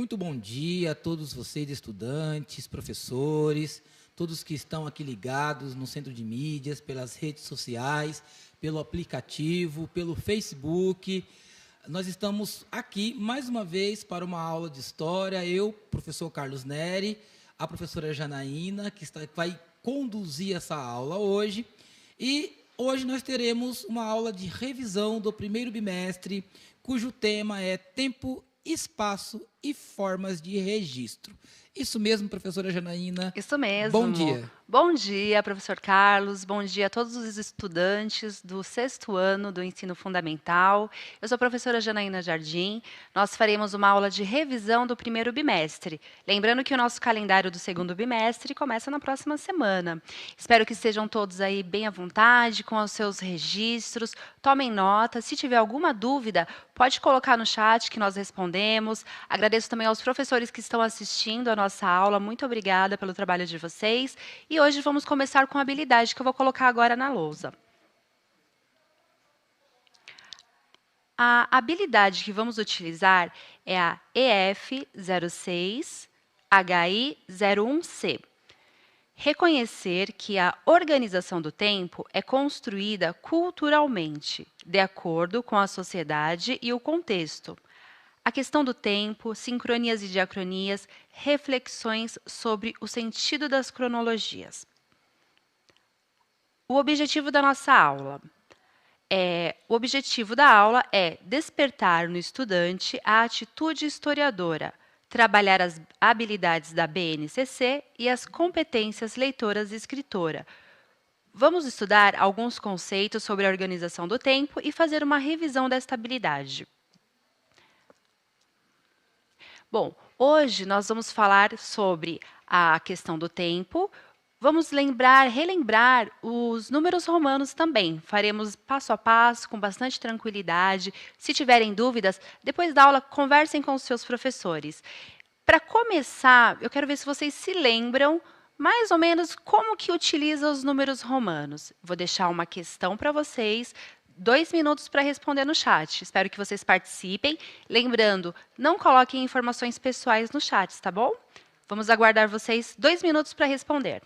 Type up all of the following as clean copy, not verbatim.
Muito bom dia a todos vocês, estudantes, professores, todos que estão aqui ligados no Centro de Mídias, pelas redes sociais, pelo aplicativo, pelo Facebook. Nós estamos aqui, mais uma vez, para uma aula de História. Eu, professor Carlos Neri, a professora Janaína, que vai conduzir essa aula hoje. E hoje nós teremos uma aula de revisão do primeiro bimestre, cujo tema é Tempo, Espaço e Formas de Registro. Isso mesmo, professora Janaína? Isso mesmo. Bom dia. Bom dia, professor Carlos. Bom dia a todos os estudantes do 6º ano do ensino fundamental. Eu sou a professora Janaína Jardim. Nós faremos uma aula de revisão do primeiro bimestre. Lembrando que o nosso calendário do segundo bimestre começa na próxima semana. Espero que estejam todos aí bem à vontade, com os seus registros. Tomem nota. Se tiver alguma dúvida, pode colocar no chat que nós respondemos. Agradeço também aos professores que estão assistindo a nossa aula. Muito obrigada pelo trabalho de vocês. E hoje vamos começar com a habilidade que eu vou colocar agora na lousa. A habilidade que vamos utilizar é a EF06HI01C. Reconhecer que a organização do tempo é construída culturalmente, de acordo com a sociedade e o contexto. A questão do tempo, sincronias e diacronias, reflexões sobre o sentido das cronologias. O objetivo da nossa aula é despertar no estudante a atitude historiadora, trabalhar as habilidades da BNCC e as competências leitoras e escritora. Vamos estudar alguns conceitos sobre a organização do tempo e fazer uma revisão desta habilidade. Bom, hoje nós vamos falar sobre a questão do tempo. Vamos relembrar os números romanos também. Faremos passo a passo, com bastante tranquilidade. Se tiverem dúvidas, depois da aula, conversem com os seus professores. Para começar, eu quero ver se vocês se lembram mais ou menos como que utiliza os números romanos. Vou deixar uma questão para vocês. 2 minutos para responder no chat. Espero que vocês participem. Lembrando, não coloquem informações pessoais no chat, tá bom? Vamos aguardar vocês 2 minutos para responder.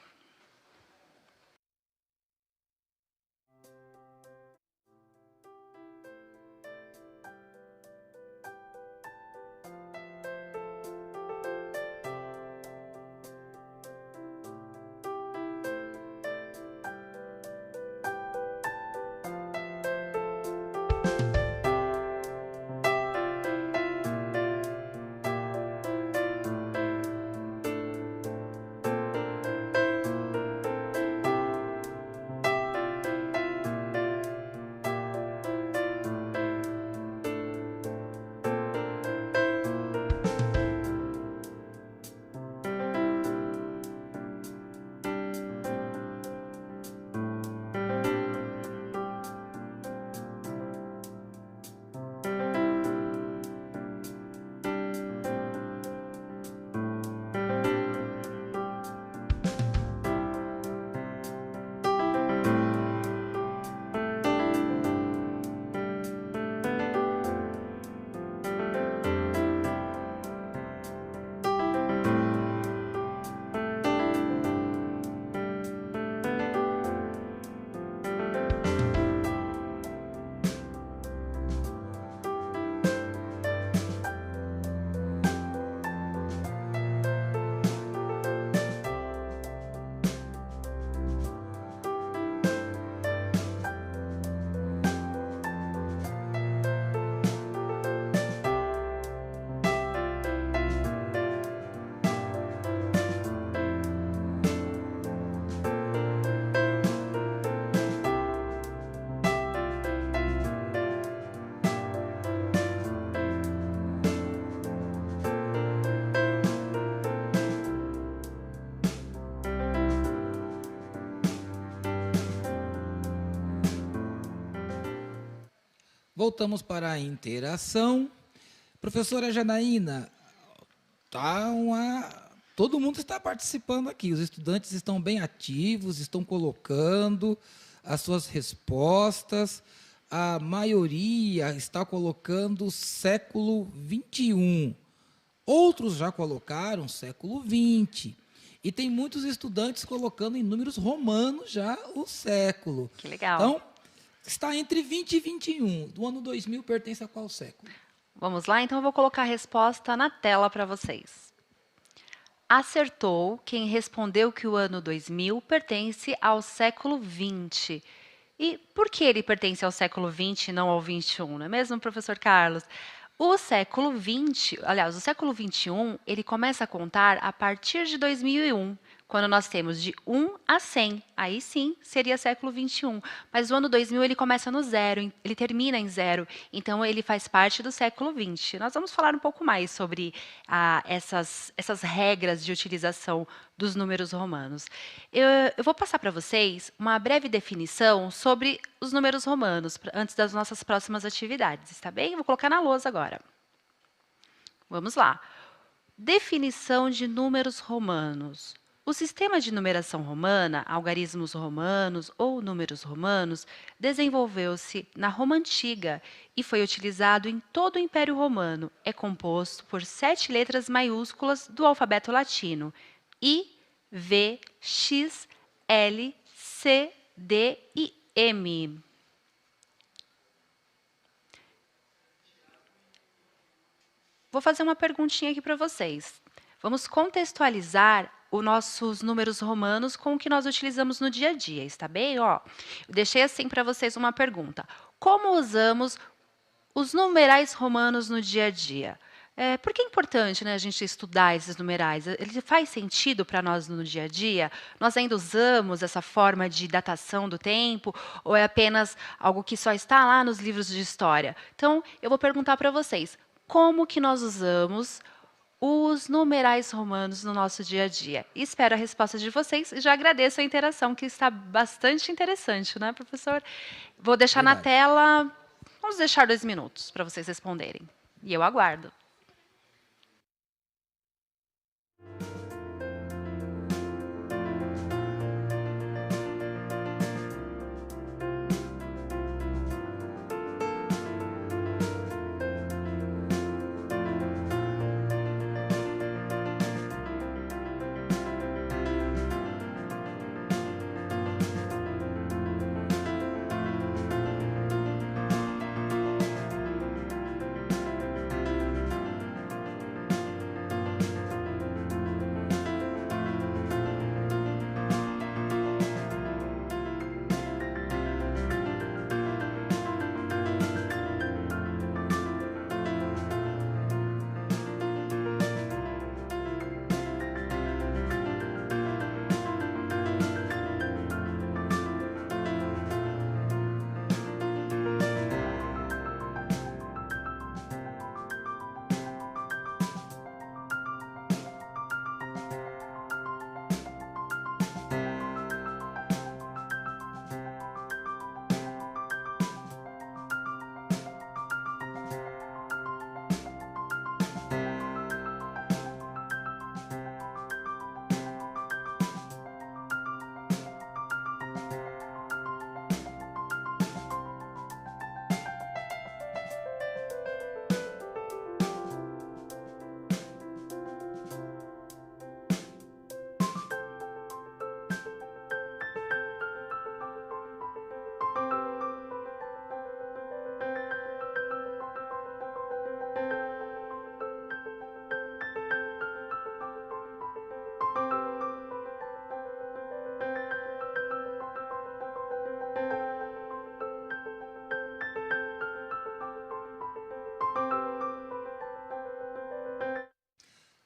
Voltamos para a interação. Professora Janaína, todo mundo está participando aqui. Os estudantes estão bem ativos, estão colocando as suas respostas. A maioria está colocando século XXI. Outros já colocaram século XX. E tem muitos estudantes colocando em números romanos já o século. Que legal. Então, está entre 20 e 21. Do ano 2000 pertence a qual século? Vamos lá? Então, eu vou colocar a resposta na tela para vocês. Acertou quem respondeu que o ano 2000 pertence ao século XX. E por que ele pertence ao século XX e não ao XXI, não é mesmo, professor Carlos? O século XX, aliás, o século XXI, ele começa a contar a partir de 2001, quando nós temos de 1 a 100. Aí sim, seria século XXI. Mas o ano 2000, ele começa no zero, ele termina em zero. Então, ele faz parte do século XX. Nós vamos falar um pouco mais sobre essas regras de utilização dos números romanos. Eu vou passar para vocês uma breve definição sobre os números romanos, antes das nossas próximas atividades, está bem? Vou colocar na lousa agora. Vamos lá. Definição de números romanos. O sistema de numeração romana, algarismos romanos ou números romanos, desenvolveu-se na Roma Antiga e foi utilizado em todo o Império Romano. É composto por 7 letras maiúsculas do alfabeto latino: I, V, X, L, C, D e M. Vou fazer uma perguntinha aqui para vocês. Vamos contextualizar os nossos números romanos com o que nós utilizamos no dia a dia, está bem? Ó, eu deixei assim para vocês uma pergunta. Como usamos os numerais romanos no dia a dia? Por que é importante, né, a gente estudar esses numerais? Ele faz sentido para nós no dia a dia? Nós ainda usamos essa forma de datação do tempo? Ou é apenas algo que só está lá nos livros de história? Então, eu vou perguntar para vocês, como que nós usamos os numerais romanos no nosso dia a dia? Espero a resposta de vocês e já agradeço a interação, que está bastante interessante, né, professor? Vou deixar na tela, vamos deixar 2 minutos para vocês responderem. E eu aguardo.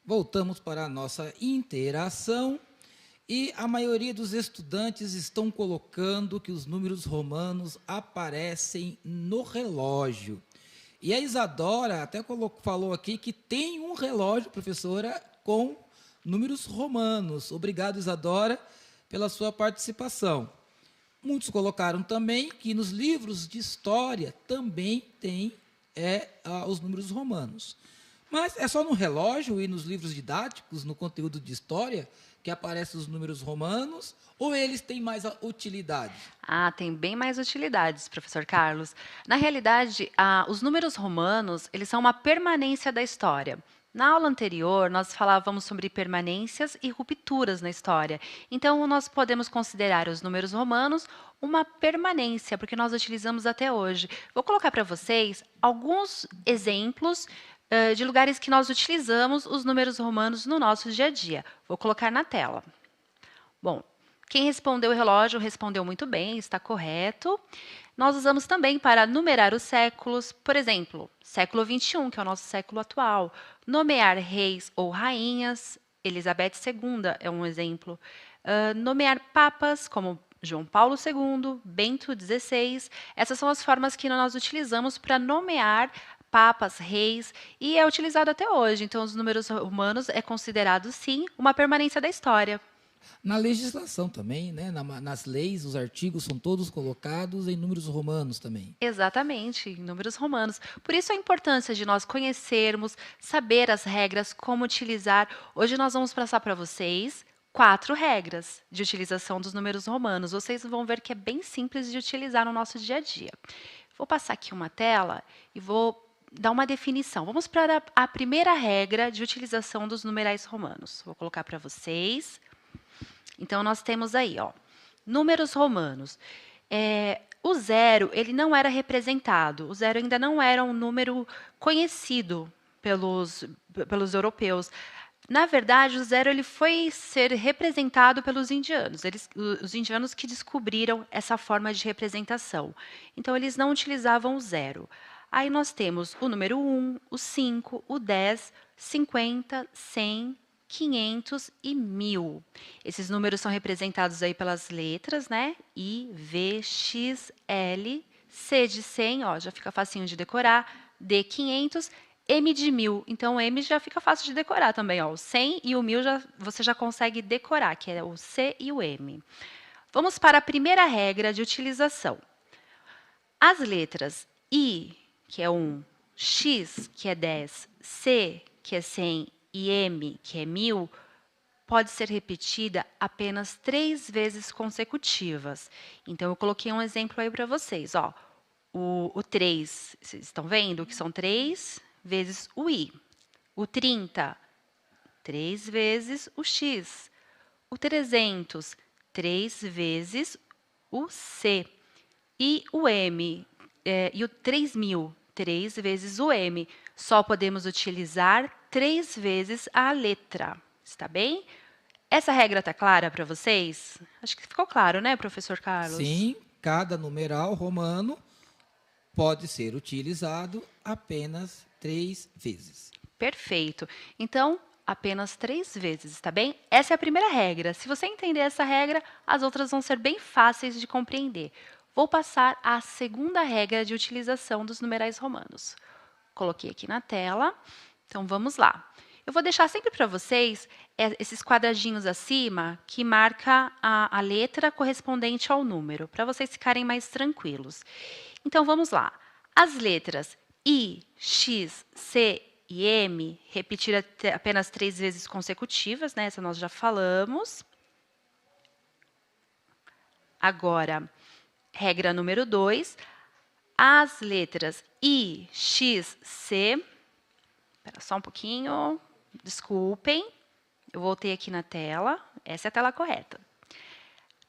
Voltamos para a nossa interação e a maioria dos estudantes estão colocando que os números romanos aparecem no relógio. E a Isadora até falou aqui que tem um relógio, professora, com números romanos. Obrigado, Isadora, pela sua participação. Muitos colocaram também que nos livros de história também tem os números romanos. Mas é só no relógio e nos livros didáticos, no conteúdo de história, que aparecem os números romanos, ou eles têm mais utilidade? Tem bem mais utilidades, professor Carlos. Na realidade, os números romanos, eles são uma permanência da história. Na aula anterior, nós falávamos sobre permanências e rupturas na história. Então, nós podemos considerar os números romanos uma permanência, porque nós utilizamos até hoje. Vou colocar para vocês alguns exemplos de lugares que nós utilizamos os números romanos no nosso dia a dia. Vou colocar na tela. Bom, quem respondeu o relógio respondeu muito bem, está correto. Nós usamos também para numerar os séculos, por exemplo, século XXI, que é o nosso século atual. Nomear reis ou rainhas, Elizabeth II é um exemplo. Nomear papas, como João Paulo II, Bento XVI. Essas são as formas que nós utilizamos para nomear papas, reis, e é utilizado até hoje. Então, os números romanos é considerado, sim, uma permanência da história. Na legislação também, né? Nas leis, os artigos são todos colocados em números romanos também. Exatamente, em números romanos. Por isso a importância de nós conhecermos, saber as regras, como utilizar. Hoje nós vamos passar para vocês 4 regras de utilização dos números romanos. Vocês vão ver que é bem simples de utilizar no nosso dia a dia. Vou passar aqui uma tela e vou dar uma definição. Vamos para a primeira regra de utilização dos numerais romanos. Vou colocar para vocês. Então, nós temos aí, ó, números romanos. O zero, ele não era representado. O zero ainda não era um número conhecido pelos europeus. Na verdade, o zero ele foi ser representado pelos indianos. Os indianos que descobriram essa forma de representação. Então, eles não utilizavam o zero. Aí nós temos o número 1, o 5, o 10, 50, 100, 500 e 1000. Esses números são representados aí pelas letras, né? I, V, X, L, C de 100, ó, já fica facinho de decorar, D 500, M de 1000. Então, o M já fica fácil de decorar também, ó. O 100 e o 1000 você já consegue decorar, que é o C e o M. Vamos para a primeira regra de utilização. As letras I, que é 1, X, que é 10, C, que é 100, e M, que é 1000, pode ser repetida apenas 3 vezes consecutivas. Então, eu coloquei um exemplo aí para vocês. Ó. O 3, vocês estão vendo que são 3 vezes o I. O 30, 3 vezes o X. O 300, 3 vezes o C. E o M, e o 3000, 3 vezes o M. Só podemos utilizar 3 vezes a letra. Está bem? Essa regra está clara para vocês? Acho que ficou claro, né, professor Carlos? Sim, cada numeral romano pode ser utilizado apenas 3 vezes. Perfeito. Então, apenas 3 vezes, está bem? Essa é a primeira regra. Se você entender essa regra, as outras vão ser bem fáceis de compreender. Vou passar à segunda regra de utilização dos numerais romanos. Coloquei aqui na tela. Então, vamos lá. Eu vou deixar sempre para vocês esses quadradinhos acima que marca a letra correspondente ao número, para vocês ficarem mais tranquilos. Então, vamos lá. As letras I, X, C e M, repetir apenas 3 vezes consecutivas, né? Essa nós já falamos. Agora, regra número 2, as letras I, X, C. Espera só um pouquinho, desculpem. Eu voltei aqui na tela, essa é a tela correta.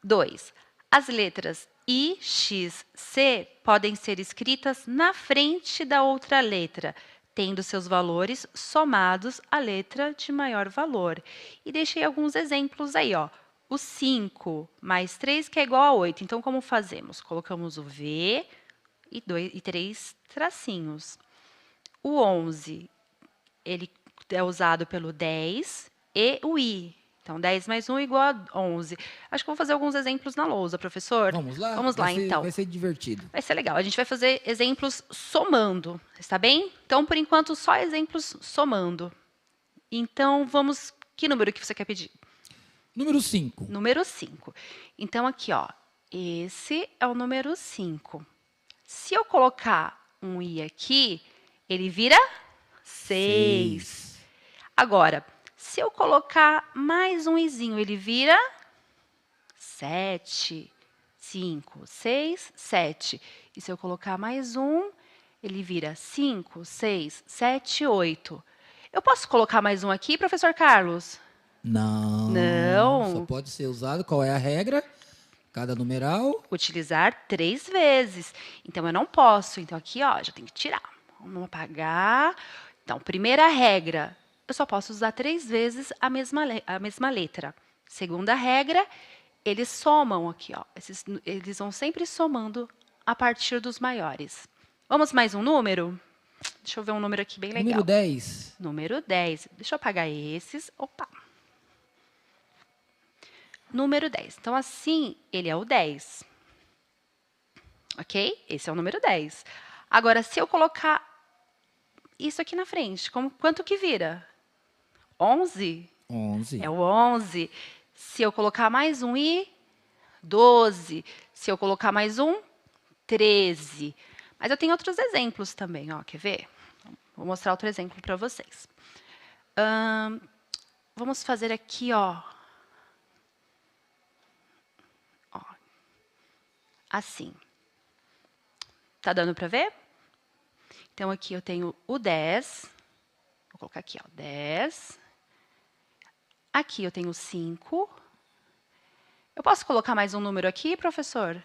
2. As letras I, X, C podem ser escritas na frente da outra letra, tendo seus valores somados à letra de maior valor. E deixei alguns exemplos aí, ó. O 5 mais 3, que é igual a 8. Então, como fazemos? Colocamos o V e 3 tracinhos. O 11, ele é usado pelo 10 e o I. Então, 10 mais 1 igual a 11. Acho que vou fazer alguns exemplos na lousa, professor. Vamos lá? Vamos lá, então. Vai ser divertido. Vai ser legal. A gente vai fazer exemplos somando, está bem? Então, por enquanto, só exemplos somando. Então, vamos... Que número que você quer pedir? Número 5. Número 5. Então, aqui, ó. Esse é o número 5. Se eu colocar um I aqui, ele vira 6. Agora, se eu colocar mais um izinho, ele vira 7. 5, 6, 7. E se eu colocar mais um, ele vira 5, 6, 7, 8. Eu posso colocar mais um aqui, professor Carlos? Não. Não. Só pode ser usado. Qual é a regra? Cada numeral. Utilizar 3 vezes. Então, eu não posso. Então, aqui, ó, já tem que tirar. Vamos apagar. Então, primeira regra, eu só posso usar 3 vezes a mesma letra. Segunda regra, eles somam aqui, ó. Eles vão sempre somando a partir dos maiores. Vamos mais um número? Deixa eu ver um número aqui bem legal. Número 10. Número 10. Deixa eu apagar esses. Opa! Número 10. Então, assim, ele é o 10. Ok? Esse é o número 10. Agora, se eu colocar isso aqui na frente, quanto que vira? 11? 11. É o 11. Se eu colocar mais um i, 12. Se eu colocar mais um, 13. Mas eu tenho outros exemplos também, ó. Quer ver? Vou mostrar outro exemplo para vocês. Vamos fazer aqui, ó. Assim. Tá dando para ver? Então, aqui eu tenho o 10. Vou colocar aqui, ó, 10. Aqui eu tenho 5. Eu posso colocar mais um número aqui, professor?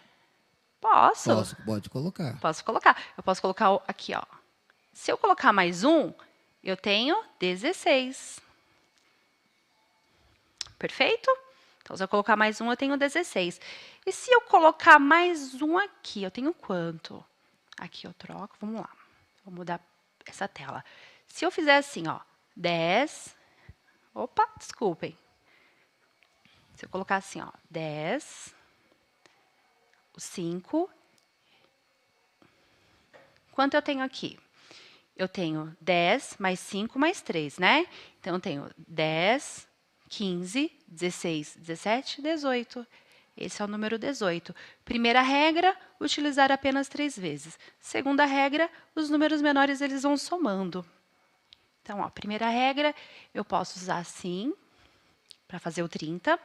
Posso. Pode colocar. Posso colocar. Eu posso colocar aqui, ó. Se eu colocar mais um, eu tenho 16. Perfeito? Então, se eu colocar mais um, eu tenho 16. E se eu colocar mais um aqui, eu tenho quanto? Aqui eu troco, vamos lá. Vou mudar essa tela. Se eu fizer assim, ó, 10... Opa, desculpem. Se eu colocar assim, ó, 10, o 5... Quanto eu tenho aqui? Eu tenho 10 mais 5 mais 3, né? Então, eu tenho 10, 15, 16, 17, 18. Esse é o número 18. Primeira regra, utilizar apenas 3 vezes. Segunda regra, os números menores eles vão somando. Então, ó, primeira regra, eu posso usar assim, para fazer o 30.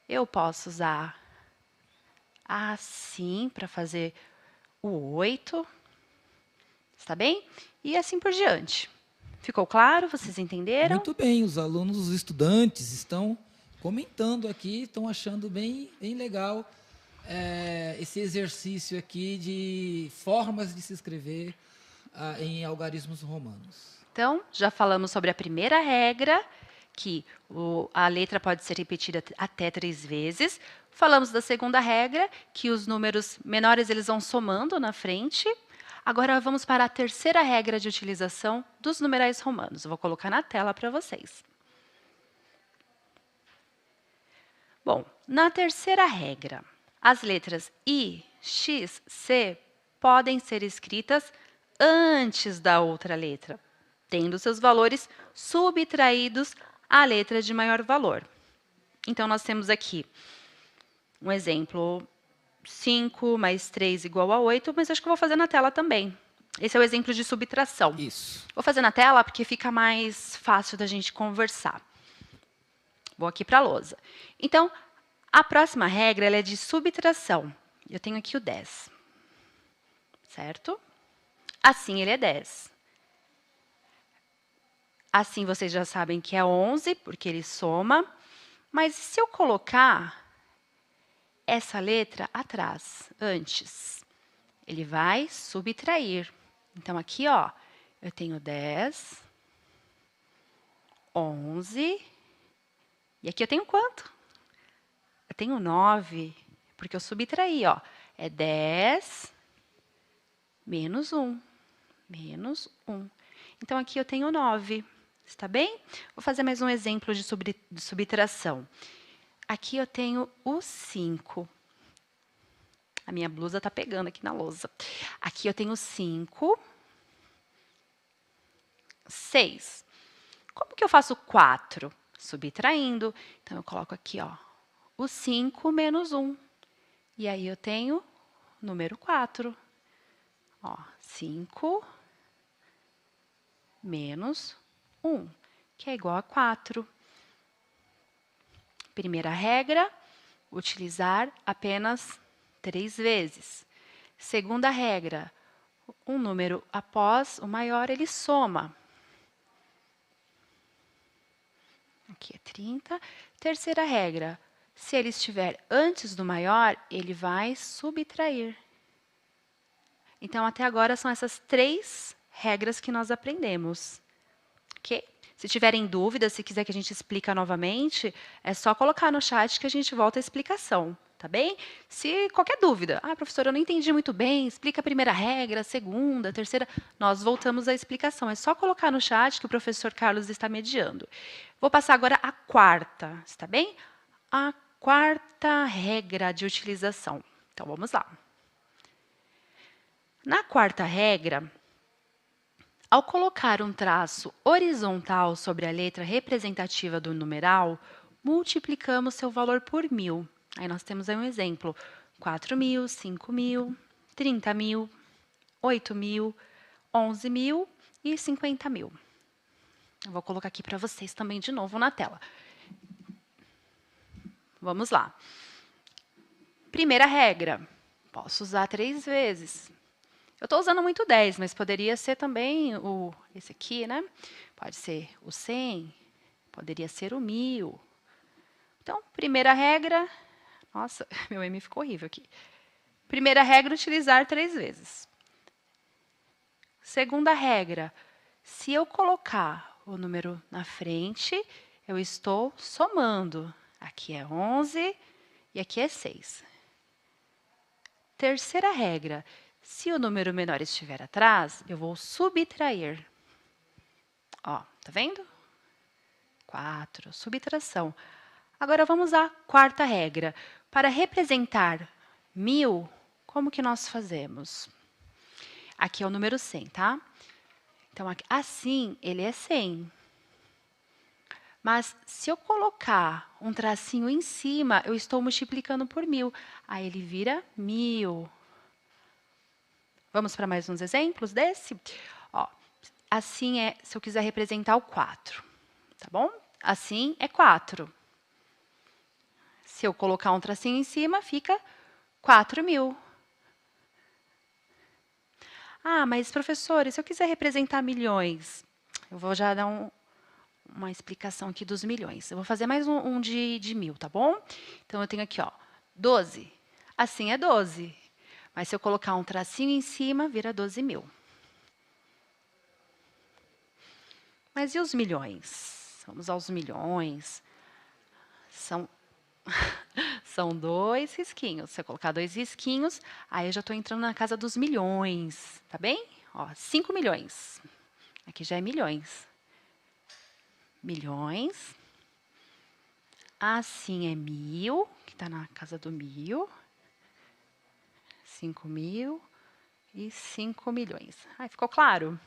Eu posso usar assim, para fazer o 8. Está bem? E assim por diante. Ficou claro? Vocês entenderam? Muito bem, os alunos, os estudantes estão comentando aqui, estão achando bem legal esse exercício aqui de formas de se escrever em algarismos romanos. Então, já falamos sobre a primeira regra, que a letra pode ser repetida até 3 vezes. Falamos da segunda regra, que os números menores eles vão somando na frente. Agora, vamos para a terceira regra de utilização dos numerais romanos. Eu vou colocar na tela para vocês. Bom, na terceira regra, as letras I, X, C podem ser escritas antes da outra letra, tendo seus valores subtraídos à letra de maior valor. Então, nós temos aqui um exemplo: 5 mais 3 igual a 8, mas acho que eu vou fazer na tela também. Esse é o exemplo de subtração. Isso. Vou fazer na tela porque fica mais fácil da gente conversar. Vou aqui para a lousa. Então, a próxima regra ela é de subtração. Eu tenho aqui o 10. Certo? Assim, ele é 10. Assim, vocês já sabem que é 11, porque ele soma. Mas e se eu colocar essa letra atrás, antes? Ele vai subtrair. Então, aqui, ó, eu tenho 10, 11, e aqui eu tenho quanto? Eu tenho 9, porque eu subtraí, ó. É 10 menos 1, menos 1. Então, aqui eu tenho 9, está bem? Vou fazer mais um exemplo de subtração. Aqui eu tenho o 5. A minha blusa está pegando aqui na lousa. Aqui eu tenho 5, 6. Como que eu faço 4? Subtraindo. Então, eu coloco aqui, ó, o 5 menos 1. E aí, eu tenho o número 4. Ó, 5 menos 1, que é igual a 4. Primeira regra, utilizar apenas 3 vezes. Segunda regra, um número após o maior, ele soma. aqui é 30. Terceira regra, se ele estiver antes do maior, ele vai subtrair. Então, até agora, são essas 3 regras que nós aprendemos. Ok? Se tiverem dúvidas, se quiser que a gente explique novamente, é só colocar no chat que a gente volta a explicação, tá bem? Se qualquer dúvida, professora, eu não entendi muito bem, explica a primeira regra, a segunda, a terceira, nós voltamos à explicação. É só colocar no chat que o professor Carlos está mediando. Vou passar agora a quarta, está bem? A quarta regra de utilização. Então, vamos lá. Na quarta regra, ao colocar um traço horizontal sobre a letra representativa do numeral, multiplicamos seu valor por 1.000. Aí nós temos aí um exemplo: 4.000, 5.000, 30.000, 8.000, 11.000 e 50.000. Eu vou colocar aqui para vocês também de novo na tela. Vamos lá. Primeira regra, posso usar 3 vezes. Eu estou usando muito 10, mas poderia ser também esse aqui, né? Pode ser o 100, poderia ser o 1.000. Então, primeira regra... Nossa, meu M ficou horrível aqui. Primeira regra, utilizar 3 vezes. Segunda regra, se eu colocar o número na frente, eu estou somando. Aqui é 11 e aqui é 6. Terceira regra, se o número menor estiver atrás, eu vou subtrair. Ó, tá vendo? 4, subtração. Agora, vamos à quarta regra. Para representar 1.000, como que nós fazemos? Aqui é o número 100, tá? Então, assim, ele é 100. Mas, se eu colocar um tracinho em cima, eu estou multiplicando por 1.000. Aí, ele vira 1.000. Vamos para mais uns exemplos desse? Ó, assim é se eu quiser representar o 4, tá bom? Assim é 4. Se eu colocar um tracinho em cima, fica 4.000. Mas professora, e se eu quiser representar milhões? Eu vou já dar uma explicação aqui dos milhões. Eu vou fazer mais um de 1.000, tá bom? Então, eu tenho aqui, ó, 12. Assim é 12. Mas se eu colocar um tracinho em cima, vira 12.000. Mas e os milhões? Vamos aos milhões. São 2 risquinhos. Se eu colocar 2 risquinhos, aí eu já estou entrando na casa dos milhões. Tá bem? Ó, 5 milhões. Aqui já é milhões. Milhões. Assim é 1.000, que está na casa do 1.000. 5.000 e 5 milhões. Ficou claro?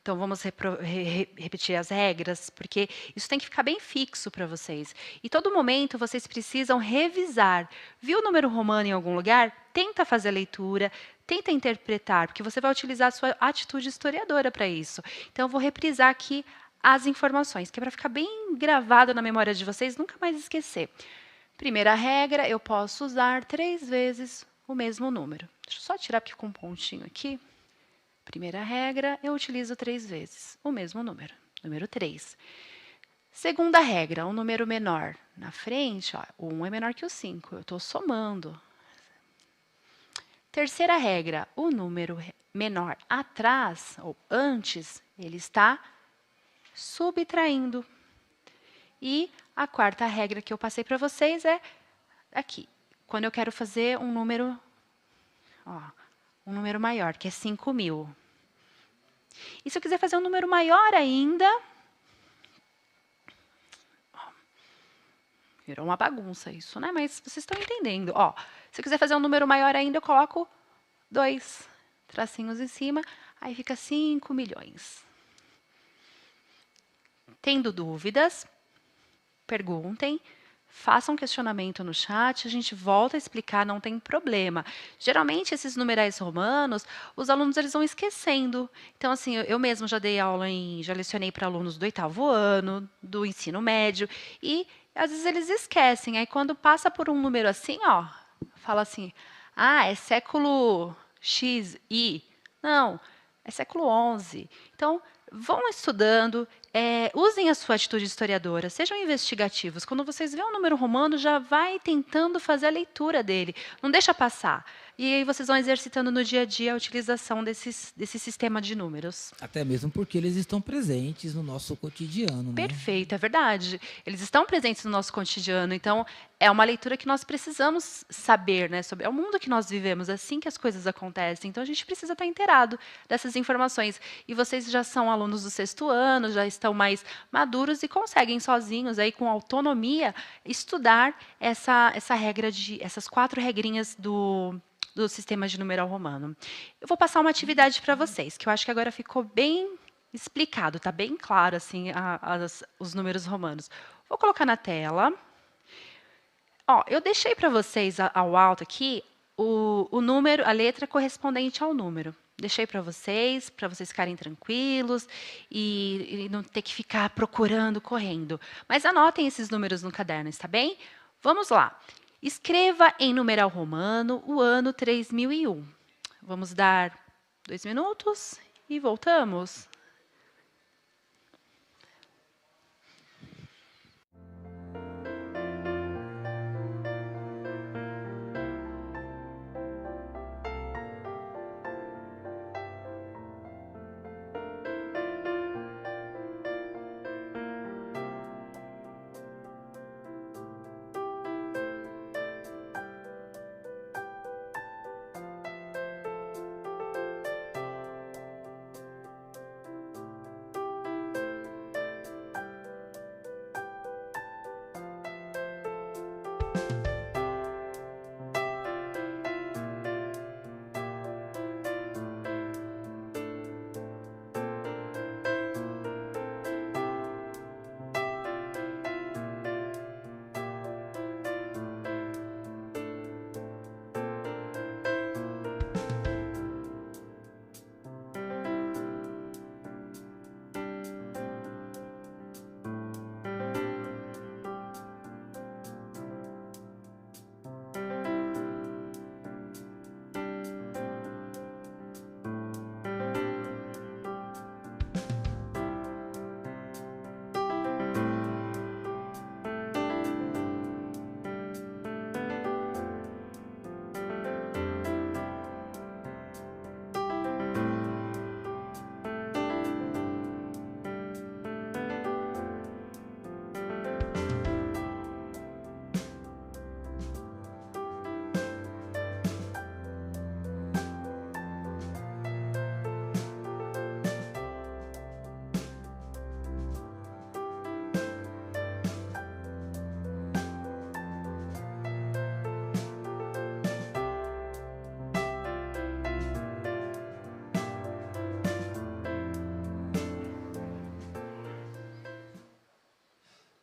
Então, vamos repetir as regras, porque isso tem que ficar bem fixo para vocês. E todo momento vocês precisam revisar. Viu o número romano em algum lugar? Tenta fazer a leitura, tenta interpretar, porque você vai utilizar a sua atitude historiadora para isso. Então, eu vou reprisar aqui as informações, que é para ficar bem gravado na memória de vocês, nunca mais esquecer. Primeira regra, eu posso usar 3 vezes o mesmo número. Deixa eu só tirar aqui com um pontinho aqui. Primeira regra, eu utilizo 3 vezes o mesmo número, número 3. Segunda regra, um número menor na frente, ó, o 1 é menor que o 5, eu estou somando. Terceira regra, o número menor atrás, ou antes, ele está subtraindo. E a quarta regra que eu passei para vocês é aqui. Quando eu quero fazer um número maior, que é 5.000. E se eu quiser fazer um número maior ainda... Virou uma bagunça isso, né? Mas vocês estão entendendo. Se eu quiser fazer um número maior ainda, eu coloco 2 tracinhos em cima, aí fica 5 milhões. Tendo dúvidas, perguntem, façam questionamento no chat, a gente volta a explicar, não tem problema. Geralmente, esses numerais romanos, os alunos eles vão esquecendo. Então, assim, eu mesmo já dei aula já lecionei para alunos do 8º ano, do ensino médio, e às vezes eles esquecem. Aí, quando passa por um número assim, fala assim, é século XI. Não, é século XI. Então, vão estudando, usem a sua atitude historiadora, sejam investigativos. Quando vocês veem um número romano, já vai tentando fazer a leitura dele. Não deixa passar. E aí vocês vão exercitando no dia a dia a utilização desse sistema de números. Até mesmo porque eles estão presentes no nosso cotidiano, né? Perfeito, é verdade. Eles estão presentes no nosso cotidiano, então é uma leitura que nós precisamos saber, né? É o mundo que nós vivemos, é assim que as coisas acontecem. Então a gente precisa estar inteirado dessas informações. E vocês já são alunos do 6º ano, já estão mais maduros e conseguem sozinhos, aí com autonomia, estudar essas 4 regrinhas do sistema de numeral romano. Eu vou passar uma atividade para vocês, que eu acho que agora ficou bem explicado, está bem claro assim, os números romanos. Vou colocar na tela. Eu deixei para vocês ao alto aqui o número, a letra correspondente ao número. Deixei para vocês ficarem tranquilos e não ter que ficar procurando, correndo. Mas anotem esses números no caderno, está bem? Vamos lá. Escreva em numeral romano o ano 3001. Vamos dar 2 minutos e voltamos.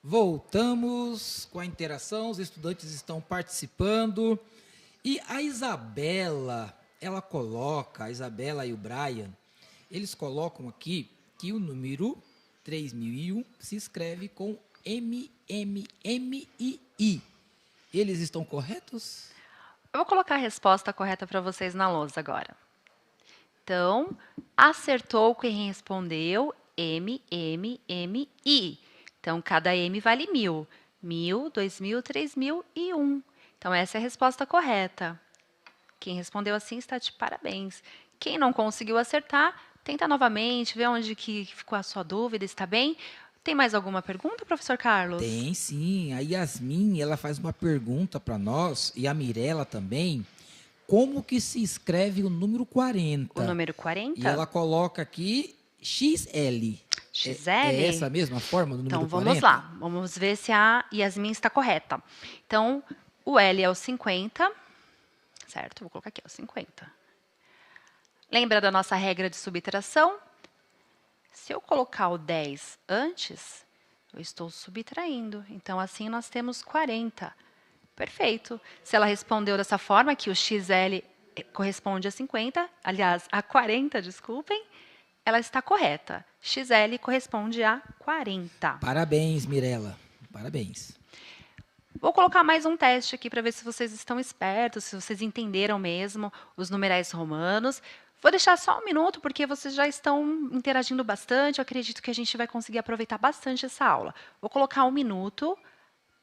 Voltamos com a interação, os estudantes estão participando. E a Isabela a Isabela e o Brian, eles colocam aqui que o número 3001 se escreve com M-M-M-I-I. Eles estão corretos? Eu vou colocar a resposta correta para vocês na lousa agora. Então, acertou quem respondeu M-M-M-I. Então, cada M vale 1000. 1000, 2000, 3000 e 1. Então, essa é a resposta correta. Quem respondeu assim está de parabéns. Quem não conseguiu acertar, tenta novamente, vê onde que ficou a sua dúvida, está bem? Tem mais alguma pergunta, professor Carlos? Tem, sim. A Yasmin, ela faz uma pergunta para nós, e a Mirella também. Como que se escreve o número 40? O número 40? E ela coloca aqui XL. XL? É essa mesma forma do número 40? Então, vamos lá. Vamos ver se a Yasmin está correta. Então, o L é o 50, certo? Vou colocar aqui, o 50. Lembra da nossa regra de subtração? Se eu colocar o 10 antes, eu estou subtraindo. Então, assim, nós temos 40. Perfeito. Se ela respondeu dessa forma, que o XL corresponde a 50, aliás, a 40, desculpem, ela está correta. XL corresponde a 40. Parabéns, Mirella. Parabéns. Vou colocar mais um teste aqui para ver se vocês estão espertos, se vocês entenderam mesmo os numerais romanos. Vou deixar só um minuto, porque vocês já estão interagindo bastante. Eu acredito que a gente vai conseguir aproveitar bastante essa aula. Vou colocar um minuto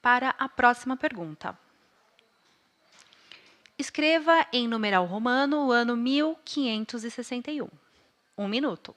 para a próxima pergunta. Escreva em numeral romano o ano 1561. Um minuto.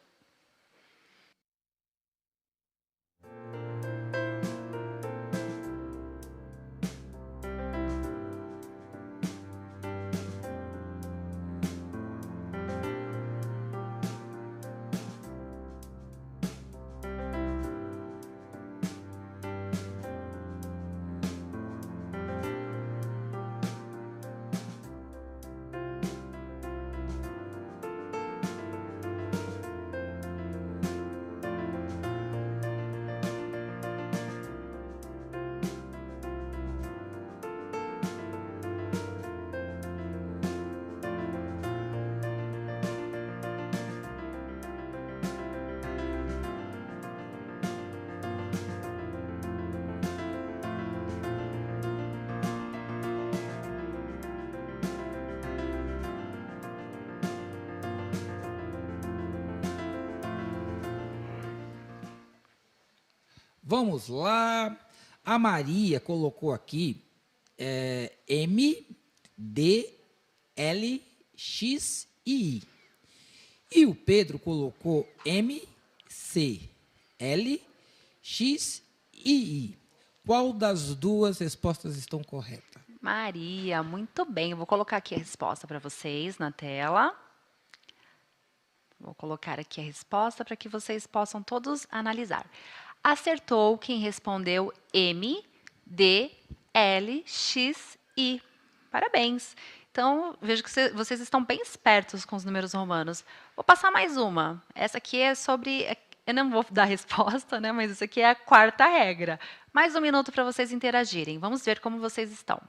Vamos lá. A Maria colocou aqui M, D, L, X e I. E o Pedro colocou M, C, L, X e I. Qual das duas respostas estão corretas? Maria, muito bem. Eu vou colocar aqui a resposta para vocês na tela. Vou colocar aqui a resposta para que vocês possam todos analisar. Acertou quem respondeu M, D, L, X, I. Parabéns. Então, vejo que vocês estão bem espertos com os números romanos. Vou passar mais uma. Essa aqui é sobre... Eu não vou dar a resposta, né? Mas isso aqui é a quarta regra. Mais um minuto para vocês interagirem. Vamos ver como vocês estão.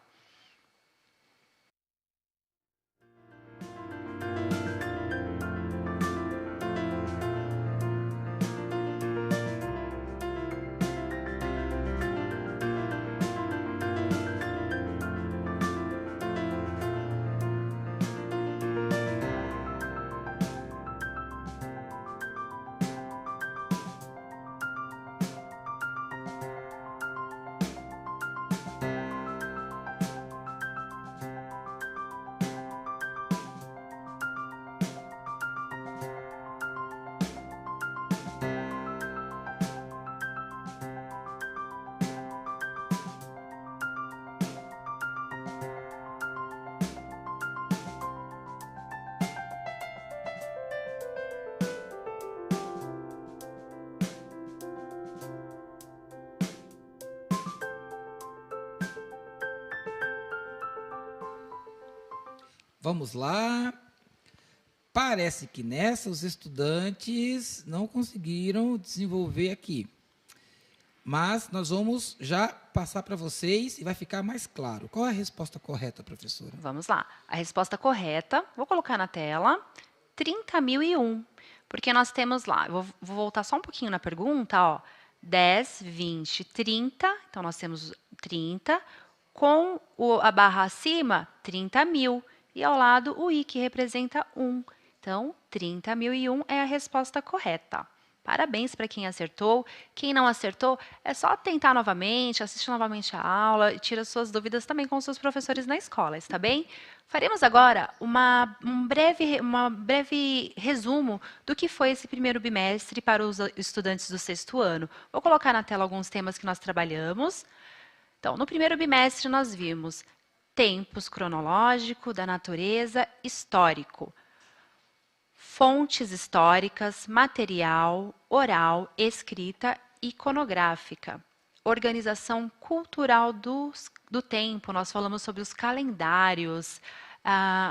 Vamos lá. Parece que nessa os estudantes não conseguiram desenvolver aqui. Mas nós vamos já passar para vocês e vai ficar mais claro. Qual é a resposta correta, professora? Vamos lá. A resposta correta, vou colocar na tela, 30.001. Porque nós temos lá, vou voltar só um pouquinho na pergunta, ó, 10, 20, 30. Então, nós temos 30. Com a barra acima, 30.000. E ao lado, o I, que representa 1. Então, 30.001 é a resposta correta. Parabéns para quem acertou. Quem não acertou, é só tentar novamente, assistir novamente a aula e tira suas dúvidas também com os seus professores na escola, está bem? Faremos agora um breve resumo do que foi esse primeiro bimestre para os estudantes do 6º ano. Vou colocar na tela alguns temas que nós trabalhamos. Então, no primeiro bimestre, nós vimos tempos cronológico, da natureza, histórico. Fontes históricas, material, oral, escrita, iconográfica. Organização cultural do tempo, nós falamos sobre os calendários.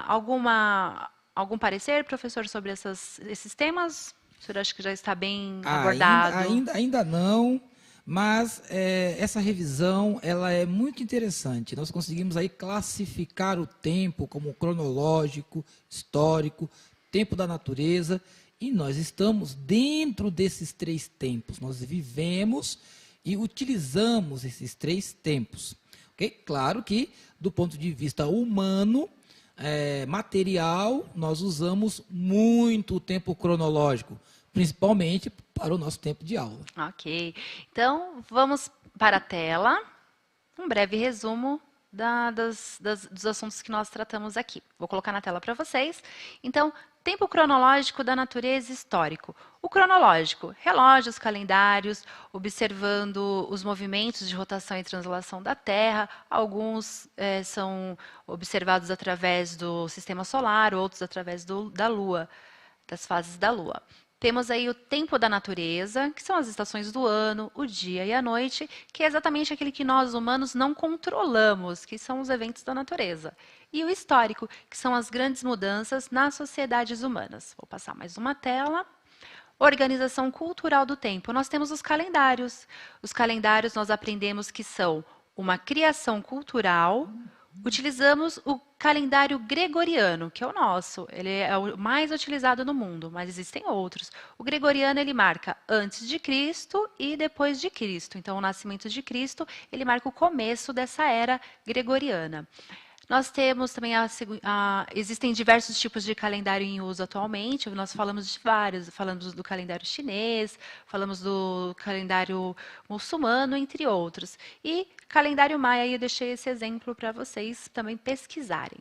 Algum parecer, professor, sobre esses temas? O senhor acha que já está bem abordado? Ainda não, mas essa revisão ela é muito interessante. Nós conseguimos aí classificar o tempo como cronológico, histórico, tempo da natureza, e nós estamos dentro desses 3 tempos. Nós vivemos e utilizamos esses 3 tempos. Okay? Claro que, do ponto de vista humano, material, nós usamos muito o tempo cronológico, principalmente para o nosso tempo de aula. Ok. Então, vamos para a tela. Um breve resumo dos assuntos que nós tratamos aqui. Vou colocar na tela para vocês. Então, tempo cronológico da natureza histórico. O cronológico, relógios, calendários, observando os movimentos de rotação e translação da Terra. Alguns são observados através do sistema solar, outros através da Lua, das fases da Lua. Temos aí o tempo da natureza, que são as estações do ano, o dia e a noite, que é exatamente aquele que nós humanos não controlamos, que são os eventos da natureza. E o histórico, que são as grandes mudanças nas sociedades humanas. Vou passar mais uma tela. Organização cultural do tempo. Nós temos os calendários. Os calendários nós aprendemos que são uma criação cultural. Utilizamos o calendário gregoriano, que é o nosso. Ele é o mais utilizado no mundo, mas existem outros. O gregoriano, ele marca antes de Cristo e depois de Cristo. Então, o nascimento de Cristo, ele marca o começo dessa era gregoriana. Nós temos também existem diversos tipos de calendário em uso atualmente. Nós falamos de vários, falamos do calendário chinês, falamos do calendário muçulmano, entre outros. E calendário maia, eu deixei esse exemplo para vocês também pesquisarem.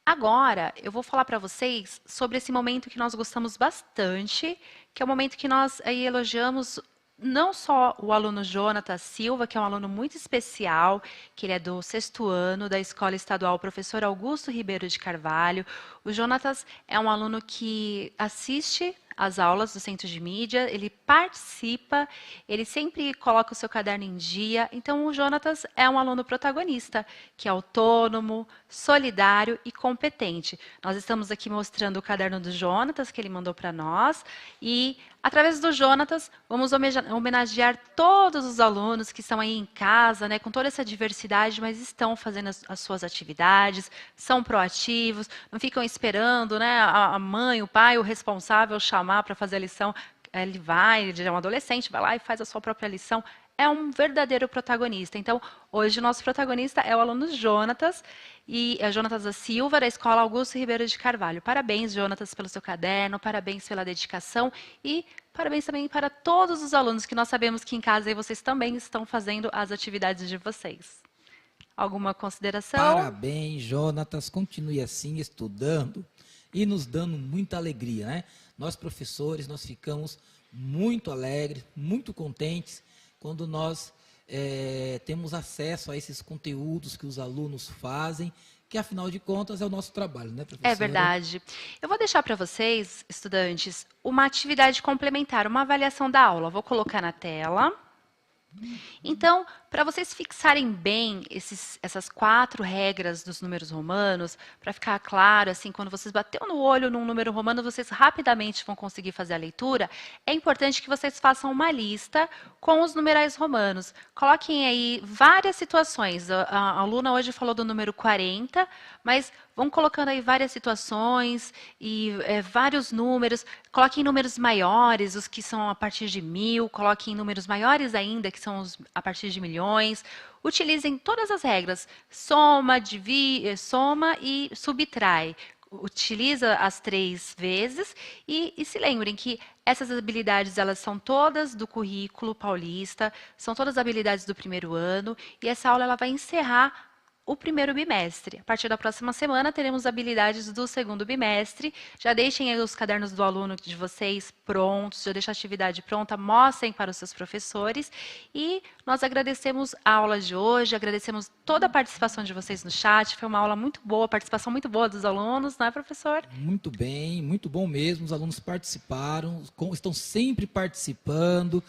Agora, eu vou falar para vocês sobre esse momento que nós gostamos bastante, que é o momento que nós aí elogiamos não só o aluno Jonatas Silva, que é um aluno muito especial, que ele é do 6º ano da Escola Estadual Professor Augusto Ribeiro de Carvalho. O Jonatas é um aluno que assiste às aulas do Centro de Mídia, ele participa, ele sempre coloca o seu caderno em dia. Então, o Jonatas é um aluno protagonista, que é autônomo, solidário e competente. Nós estamos aqui mostrando o caderno do Jonatas, que ele mandou para nós, e através do Jonatas, vamos homenagear todos os alunos que estão aí em casa, né, com toda essa diversidade, mas estão fazendo as suas atividades, são proativos, não ficam esperando, né, a mãe, o pai, o responsável chamar para fazer a lição. Ele é um adolescente, vai lá e faz a sua própria lição. É um verdadeiro protagonista. Então, hoje o nosso protagonista é o aluno Jonatas, e é Jonatas da Silva, da Escola Augusto Ribeiro de Carvalho. Parabéns, Jonatas, pelo seu caderno, parabéns pela dedicação e parabéns também para todos os alunos, que nós sabemos que em casa aí vocês também estão fazendo as atividades de vocês. Alguma consideração? Parabéns, Jonatas. Continue assim, estudando e nos dando muita alegria, né? Nós, professores, nós ficamos muito alegres, muito contentes quando nós temos acesso a esses conteúdos que os alunos fazem, que, afinal de contas, é o nosso trabalho, né, professora? É verdade. Eu vou deixar para vocês, estudantes, uma atividade complementar, uma avaliação da aula. Vou colocar na tela. Então, para vocês fixarem bem essas 4 regras dos números romanos, para ficar claro, assim, quando vocês bateram no olho num número romano, vocês rapidamente vão conseguir fazer a leitura, é importante que vocês façam uma lista com os numerais romanos. Coloquem aí várias situações. A aluna hoje falou do número 40, mas vão colocando aí várias situações e vários números. Coloquem números maiores, os que são a partir de 1000. Coloquem números maiores ainda, que são os a partir de milhões. Utilizem todas as regras. Soma, soma e subtrai. Utiliza as 3 vezes e se lembrem que essas habilidades, elas são todas do currículo paulista, são todas habilidades do 1º ano, e essa aula ela vai encerrar o 1º bimestre. A partir da próxima semana, teremos habilidades do 2º bimestre. Já deixem aí os cadernos do aluno de vocês prontos, já deixem a atividade pronta, mostrem para os seus professores. E nós agradecemos a aula de hoje, agradecemos toda a participação de vocês no chat. Foi uma aula muito boa, participação muito boa dos alunos, não é, professor? Muito bem, muito bom mesmo. Os alunos participaram, estão sempre participando.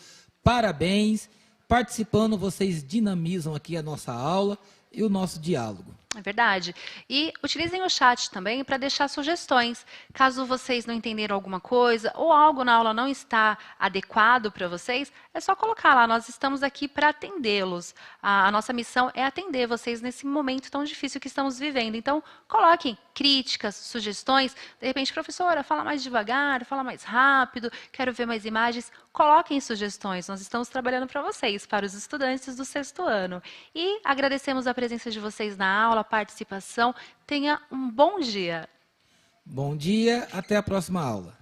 Parabéns. Participando, vocês dinamizam aqui a nossa aula e o nosso diálogo. É verdade. E utilizem o chat também para deixar sugestões. Caso vocês não entenderam alguma coisa ou algo na aula não está adequado para vocês, é só colocar lá, nós estamos aqui para atendê-los. A nossa missão é atender vocês nesse momento tão difícil que estamos vivendo. Então, coloquem críticas, sugestões. De repente, professora, fala mais devagar, fala mais rápido, quero ver mais imagens. Coloquem sugestões, nós estamos trabalhando para vocês, para os estudantes do 6º ano. E agradecemos a presença de vocês na aula, a participação. Tenha um bom dia. Bom dia, até a próxima aula.